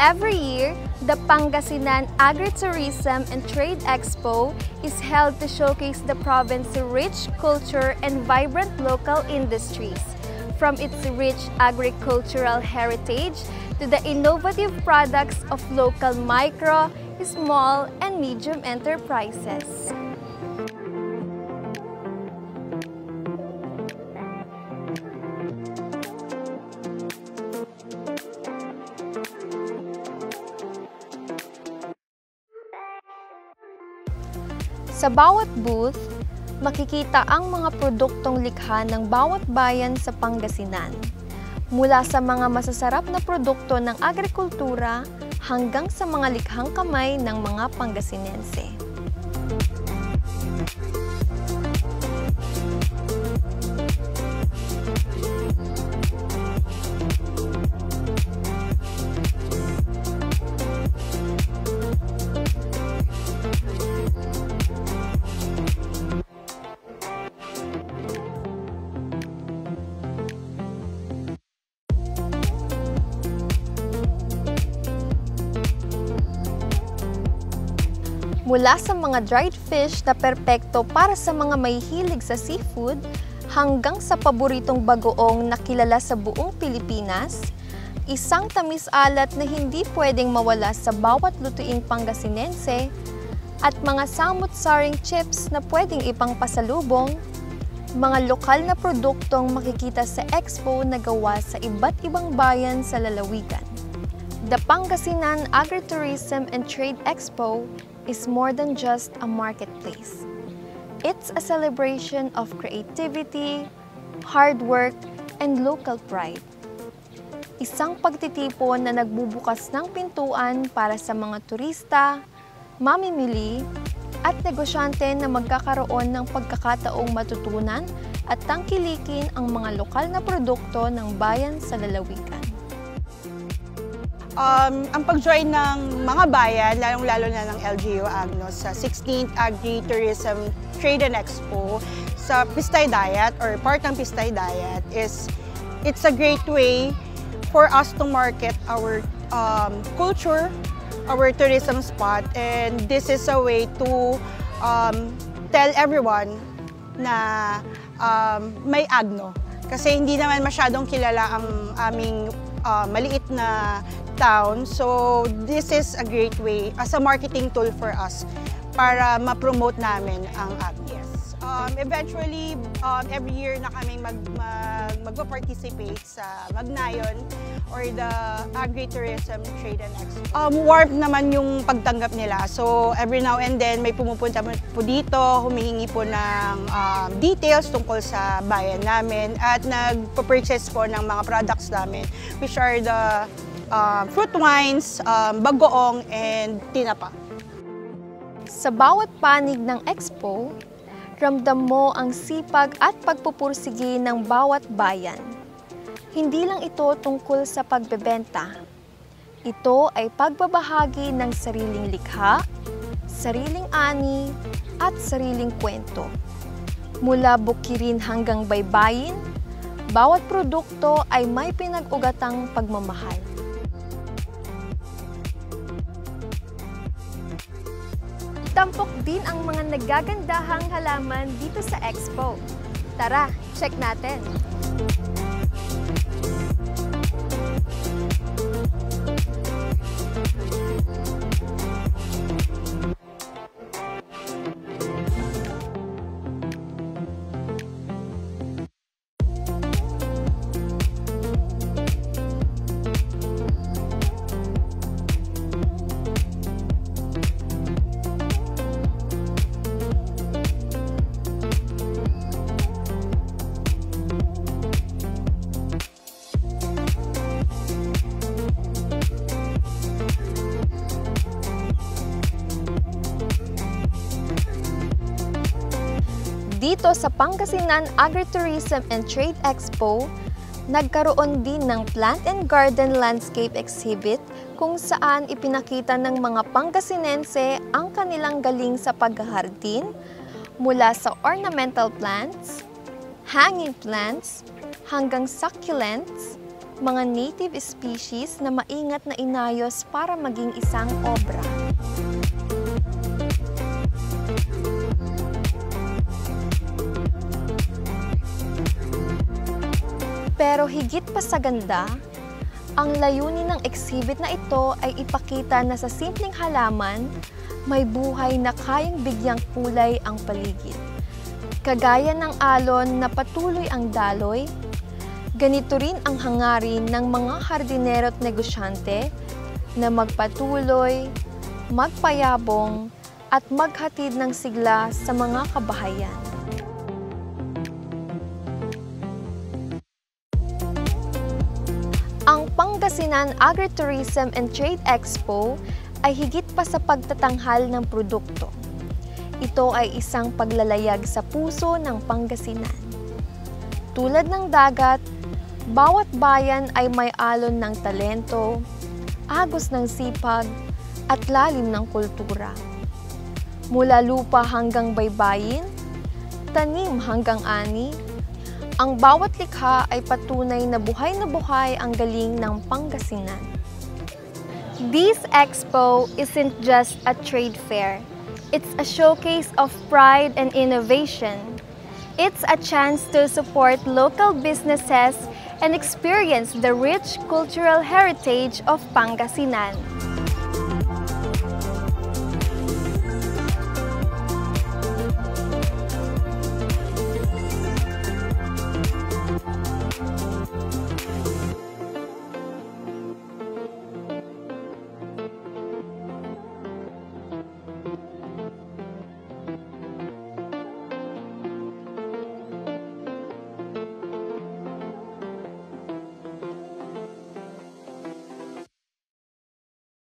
Every year, the Pangasinan Agritourism and Trade Expo is held to showcase the province's rich culture and vibrant local industries, from its rich agricultural heritage to the innovative products of local micro, small, and medium enterprises. Sa bawat booth, makikita ang mga produktong likha ng bawat bayan sa Pangasinan. Mula sa mga masasarap na produkto ng agrikultura hanggang sa mga likhang kamay ng mga Pangasinense. Mula sa mga dried fish na perpekto para sa mga mahihilig sa seafood, hanggang sa paboritong bagoong na kilala sa buong Pilipinas, isang tamis-alat na hindi pwedeng mawala sa bawat lutuing Pangasinense, at mga samut-saring chips na pwedeng ipangpasalubong, mga lokal na produktong makikita sa expo na gawa sa iba't ibang bayan sa lalawigan. The Pangasinan Agritourism and Trade Expo is more than just a marketplace. It's a celebration of creativity, hard work, and local pride. Isang pagtitipon na nagbubukas ng pintuan para sa mga turista, mamimili, at negosyante na magkakaroon ng pagkakataong matutunan at tangkilikin ang mga lokal na produkto ng bayan sa lalawigan. Ang pag-join ng mga bayan, lalong-lalo na ng LGU Agnos sa 16th Agri-Tourism Trade and Expo sa Pistay Diet or part ng Pistay Diet it's a great way for us to market our culture, our tourism spot, and this is a way to tell everyone na may Agno. Kasi hindi naman masyadong kilala ang aming maliit na town. So this is a great way as a marketing tool for us para ma-promote namin ang Agno. Yes. Eventually, every year na kaming mag-participate sa Magnayon or the Agri-Tourism Trade and Expo. Warm naman yung pagtanggap nila. So every now and then may pumupunta po dito, humihingi po ng details tungkol sa bayan namin at nagpo-purchase po ng mga products namin, which are the fruit wines, bagoong, and tinapa. Sa bawat panig ng expo, ramdam mo ang sipag at pagpupursige ng bawat bayan. Hindi lang ito tungkol sa pagbebenta. Ito ay pagbabahagi ng sariling likha, sariling ani, at sariling kwento. Mula bukirin hanggang baybayin, bawat produkto ay may pinag-ugatang pagmamahal. Tampok din ang mga nagagandahang halaman dito sa expo. Tara, check natin! Dito sa Pangasinan Agritourism and Trade Expo, nagkaroon din ng Plant and Garden Landscape Exhibit kung saan ipinakita ng mga Pangasinense ang kanilang galing sa paghahardin mula sa ornamental plants, hanging plants, hanggang succulents, mga native species na maingat na inayos para maging isang obra. Pero higit pa sa ganda, ang layunin ng exhibit na ito ay ipakita na sa simpleng halaman, may buhay na kayang bigyang kulay ang paligid. Kagaya ng alon na patuloy ang daloy, ganito rin ang hangarin ng mga hardinero at negosyante na magpatuloy, magpayabong, at maghatid ng sigla sa mga kabahayan. Ang Pangasinan Agritourism and Trade Expo ay higit pa sa pagtatanghal ng produkto. Ito ay isang paglalayag sa puso ng Pangasinan. Tulad ng dagat, bawat bayan ay may alon ng talento, agos ng sipag, at lalim ng kultura. Mula lupa hanggang baybayin, tanim hanggang ani, ang bawat likha ay patunay na buhay ang galing ng Pangasinan. This expo isn't just a trade fair. It's a showcase of pride and innovation. It's a chance to support local businesses and experience the rich cultural heritage of Pangasinan.